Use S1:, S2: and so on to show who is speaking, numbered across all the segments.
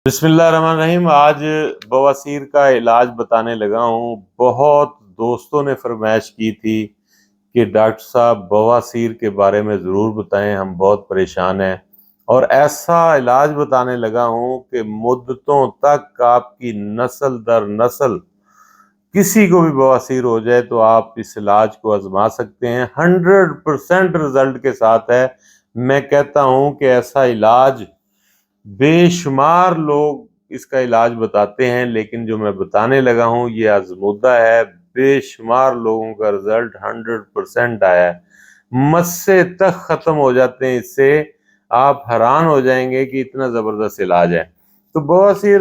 S1: بسم اللہ الرحمن الرحیم۔ آج بواسیر کا علاج بتانے لگا ہوں۔ بہت دوستوں نے فرمائش کی تھی کہ ڈاکٹر صاحب بواسیر کے بارے میں ضرور بتائیں، ہم بہت پریشان ہیں، اور ایسا علاج بتانے لگا ہوں کہ مدتوں تک آپ کی نسل در نسل کسی کو بھی بواسیر ہو جائے تو آپ اس علاج کو آزما سکتے ہیں۔ 100% رزلٹ کے ساتھ ہے۔ میں کہتا ہوں کہ ایسا علاج بے شمار لوگ اس کا علاج بتاتے ہیں، لیکن جو میں بتانے لگا ہوں یہ آزمودہ ہے۔ بے شمار لوگوں کا رزلٹ 100% آیا ہے، مسے تک ختم ہو جاتے ہیں اس سے۔ آپ حیران ہو جائیں گے کہ اتنا زبردست علاج ہے۔ تو بواسیر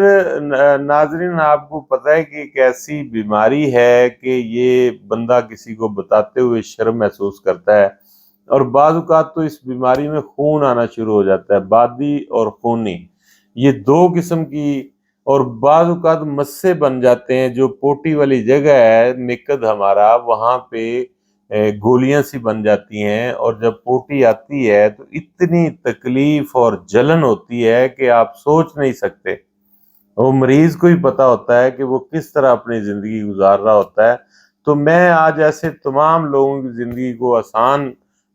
S1: ناظرین، آپ کو پتہ ہے کہ ایک ایسی بیماری ہے کہ یہ بندہ کسی کو بتاتے ہوئے شرم محسوس کرتا ہے، اور بعض اوقات تو اس بیماری میں خون آنا شروع ہو جاتا ہے، بادی اور خونی، یہ دو قسم کی، اور بعض اوقات مسے بن جاتے ہیں۔ جو پوٹی والی جگہ ہے نکد ہمارا، وہاں پہ گولیاں سی بن جاتی ہیں، اور جب پوٹی آتی ہے تو اتنی تکلیف اور جلن ہوتی ہے کہ آپ سوچ نہیں سکتے۔ وہ مریض کو ہی پتا ہوتا ہے کہ وہ کس طرح اپنی زندگی گزار رہا ہوتا ہے۔ تو میں آج ایسے تمام لوگوں کی زندگی کو آسان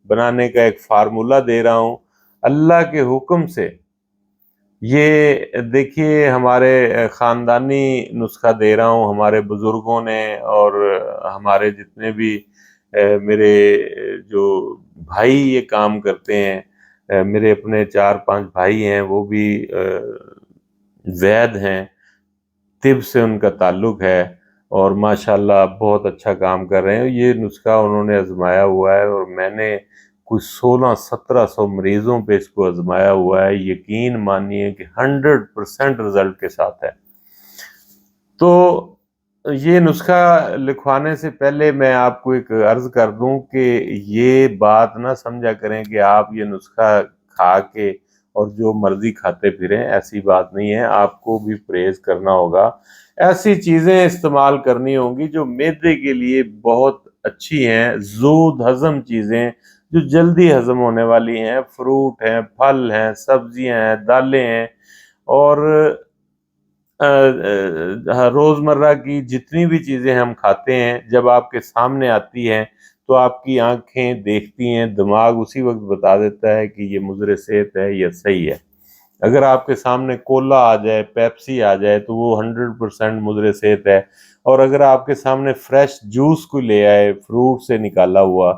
S1: بنانے کا ایک فارمولہ دے رہا ہوں اللہ کے حکم سے۔ یہ دیکھیے، ہمارے خاندانی نسخہ دے رہا ہوں، ہمارے بزرگوں نے، اور ہمارے جتنے بھی میرے جو بھائی یہ کام کرتے ہیں، میرے اپنے 4-5 بھائی ہیں، وہ بھی وید ہیں، طب سے ان کا تعلق ہے، اور ماشاءاللہ بہت اچھا کام کر رہے ہیں۔ یہ نسخہ انہوں نے آزمایا ہوا ہے، اور میں نے کچھ 1600-1700 مریضوں پہ اس کو آزمایا ہوا ہے۔ یقین مانیے کہ 100% رزلٹ کے ساتھ ہے۔ تو یہ نسخہ لکھوانے سے پہلے میں آپ کو ایک عرض کر دوں کہ یہ بات نہ سمجھا کریں کہ آپ یہ نسخہ کھا کے اور جو مرضی کھاتے پھریں، ایسی بات نہیں ہے۔ آپ کو بھی پرہیز کرنا ہوگا، ایسی چیزیں استعمال کرنی ہوں گی جو معدے کے لیے بہت اچھی ہیں، زود ہضم چیزیں جو جلدی ہضم ہونے والی ہیں، فروٹ ہیں، پھل ہیں، سبزیاں ہیں، دالیں ہیں، اور روزمرہ کی جتنی بھی چیزیں ہم کھاتے ہیں جب آپ کے سامنے آتی ہیں تو آپ کی آنکھیں دیکھتی ہیں، دماغ اسی وقت بتا دیتا ہے کہ یہ مضر صحت ہے یا صحیح ہے۔ اگر آپ کے سامنے کولا آ جائے، پیپسی آ جائے، تو وہ 100% مضر صحت ہے، اور اگر آپ کے سامنے فریش جوس کو لے آئے فروٹ سے نکالا ہوا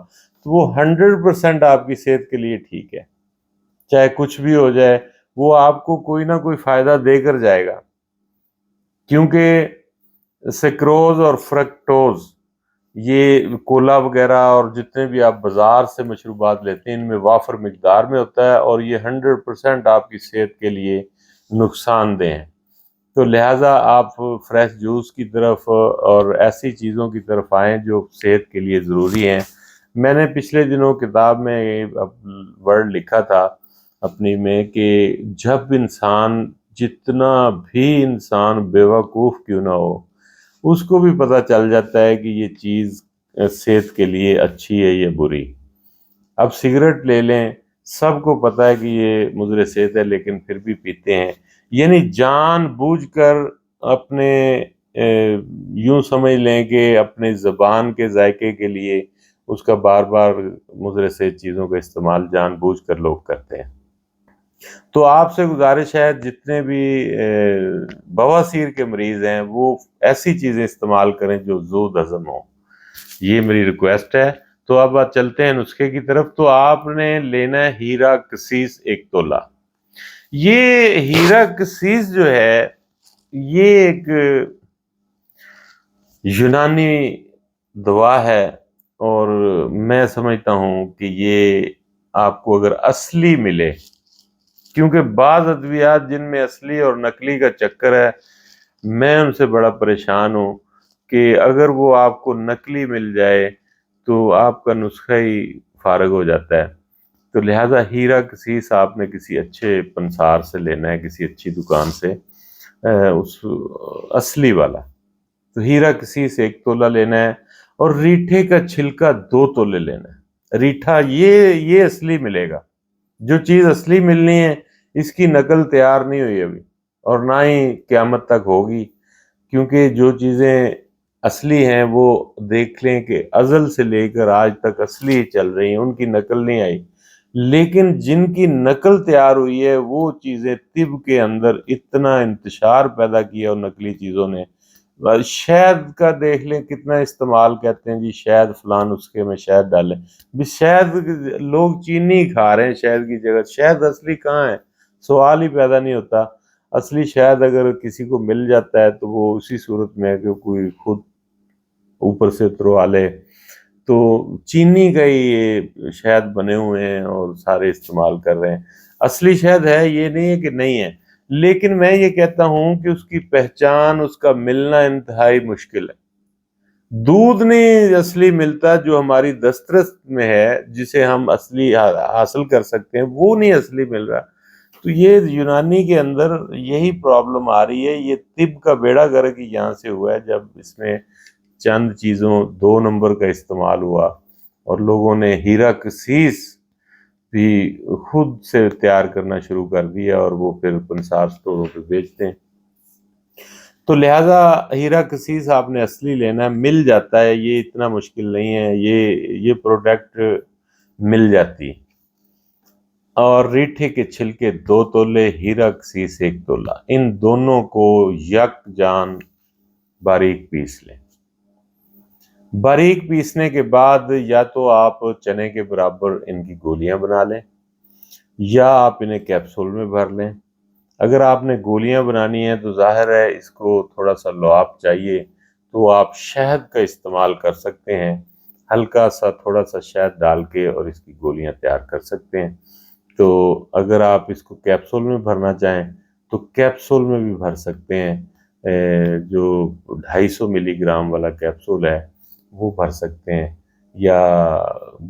S1: تو وہ 100% آپ کی صحت کے لیے ٹھیک ہے۔ چاہے کچھ بھی ہو جائے، وہ آپ کو کوئی نہ کوئی فائدہ دے کر جائے گا، کیونکہ سیکروز اور فرکٹوز، یہ کولا وغیرہ اور جتنے بھی آپ بازار سے مشروبات لیتے ہیں، ان میں وافر مقدار میں ہوتا ہے، اور یہ 100% آپ کی صحت کے لیے نقصان دہ ہیں۔ تو لہٰذا آپ فریش جوس کی طرف اور ایسی چیزوں کی طرف آئیں جو صحت کے لیے ضروری ہیں۔ میں نے پچھلے دنوں کتاب میں ورڈ لکھا تھا اپنی میں کہ جب جتنا بھی انسان بیوقوف کیوں نہ ہو، اس کو بھی پتہ چل جاتا ہے کہ یہ چیز صحت کے لیے اچھی ہے یا بری۔ اب سگریٹ لے لیں، سب کو پتہ ہے کہ یہ مضر صحت ہے، لیکن پھر بھی پیتے ہیں، یعنی جان بوجھ کر اپنے یوں سمجھ لیں کہ اپنے زبان کے ذائقے کے لیے اس کا بار بار مضر صحت چیزوں کا استعمال جان بوجھ کر لوگ کرتے ہیں۔ تو آپ سے گزارش ہے، جتنے بھی بواسیر کے مریض ہیں وہ ایسی چیزیں استعمال کریں جو زود ہضم ہوں، یہ میری ریکویسٹ ہے۔ تو اب چلتے ہیں نسخے کی طرف۔ تو آپ نے لینا ہے ہیرا کسیس 1 تولہ۔ یہ ہیرا کسیس جو ہے یہ ایک یونانی دوا ہے، اور میں سمجھتا ہوں کہ یہ آپ کو اگر اصلی ملے، کیونکہ بعض ادویات جن میں اصلی اور نقلی کا چکر ہے، میں ان سے بڑا پریشان ہوں کہ اگر وہ آپ کو نقلی مل جائے تو آپ کا نسخہ ہی فارغ ہو جاتا ہے۔ تو لہٰذا ہیرا کسیس آپ نے کسی اچھے پنسار سے لینا ہے، کسی اچھی دکان سے، اس اصلی والا۔ تو ہیرا کسیس 1 تولہ لینا ہے، اور ریٹھے کا چھلکا 2 تولے لینا ہے۔ ریٹھا یہ اصلی ملے گا، جو چیز اصلی ملنی ہے اس کی نقل تیار نہیں ہوئی ابھی، اور نہ ہی قیامت تک ہوگی، کیونکہ جو چیزیں اصلی ہیں وہ دیکھ لیں کہ ازل سے لے کر آج تک اصلی چل رہی ہیں، ان کی نقل نہیں آئی، لیکن جن کی نقل تیار ہوئی ہے وہ چیزیں طب کے اندر اتنا انتشار پیدا کیا اور نقلی چیزوں نے، شہد کا دیکھ لیں کتنا استعمال، کہتے ہیں جی شہد فلاں نسخے میں شہد ڈالیں، بھی شہد لوگ چینی کھا رہے ہیں شہد کی جگہ، شہد اصلی کہاں ہے؟ سوال ہی پیدا نہیں ہوتا۔ اصلی شہد اگر کسی کو مل جاتا ہے تو وہ اسی صورت میں ہے کہ کوئی خود اوپر سے اتروا لے، تو چینی کا ہی یہ شہد بنے ہوئے ہیں اور سارے استعمال کر رہے ہیں۔ اصلی شہد ہے، یہ نہیں ہے کہ نہیں ہے، لیکن میں یہ کہتا ہوں کہ اس کی پہچان، اس کا ملنا انتہائی مشکل ہے۔ دودھ نہیں اصلی ملتا جو ہماری دسترس میں ہے، جسے ہم اصلی حاصل کر سکتے ہیں، وہ نہیں اصلی مل رہا۔ تو یہ یونانی کے اندر یہی پرابلم آ رہی ہے، یہ طب کا بیڑا غرق یہاں سے ہوا ہے، جب اس میں چند چیزوں 2 نمبر کا استعمال ہوا اور لوگوں نے ہیرا کسیس بھی خود سے تیار کرنا شروع کر دیا اور وہ پھر پنسار سٹوروں پہ بیچتے ہیں۔ تو لہٰذا ہیرا کسیس آپ نے اصلی لینا ہے، مل جاتا ہے، یہ اتنا مشکل نہیں ہے، یہ پروڈکٹ مل جاتی۔ اور ریٹھے کے چھلکے 2 تولے، ہیرا کسیس 1 تولہ، ان دونوں کو یک جان باریک پیس لیں۔ باریک پیسنے کے بعد یا تو آپ چنے کے برابر ان کی گولیاں بنا لیں یا آپ انہیں کیپسول میں بھر لیں۔ اگر آپ نے گولیاں بنانی ہیں تو ظاہر ہے اس کو تھوڑا سا لعاب چاہیے، تو آپ شہد کا استعمال کر سکتے ہیں، ہلکا سا تھوڑا سا شہد ڈال کے اور اس کی گولیاں تیار کر سکتے ہیں۔ تو اگر آپ اس کو کیپسول میں بھرنا چاہیں تو کیپسول میں بھی بھر سکتے ہیں، جو 250 ملی گرام والا کیپسول ہے وہ بھر سکتے ہیں، یا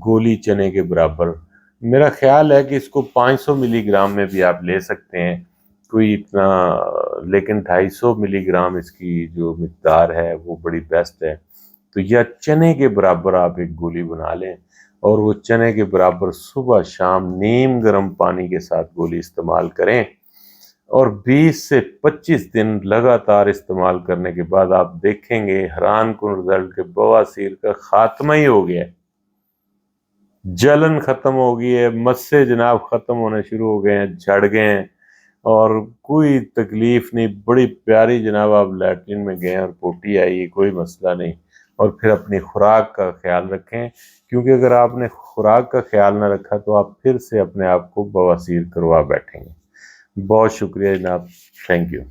S1: گولی چنے کے برابر۔ میرا خیال ہے کہ اس کو 500 ملی گرام میں بھی آپ لے سکتے ہیں، کوئی اتنا، لیکن 250 ملی گرام اس کی جو مقدار ہے وہ بڑی بیسٹ ہے۔ تو یا چنے کے برابر آپ ایک گولی بنا لیں اور وہ چنے کے برابر صبح شام نیم گرم پانی کے ساتھ گولی استعمال کریں، اور 20 سے 25 دن لگاتار استعمال کرنے کے بعد آپ دیکھیں گے حیران کن رزلٹ کہ بواسیر کا خاتمہ ہی ہو گیا ہے، جلن ختم ہو گئی ہے، مسے جناب ختم ہونے شروع ہو گئے ہیں، جھڑ گئے ہیں، اور کوئی تکلیف نہیں، بڑی پیاری جناب آپ لیٹرین میں گئے اور پوٹی آئی، کوئی مسئلہ نہیں۔ اور پھر اپنی خوراک کا خیال رکھیں، کیونکہ اگر آپ نے خوراک کا خیال نہ رکھا تو آپ پھر سے اپنے آپ کو بواسیر کروا بیٹھیں گے۔ بہت شکریہ جناب، تھینک یو۔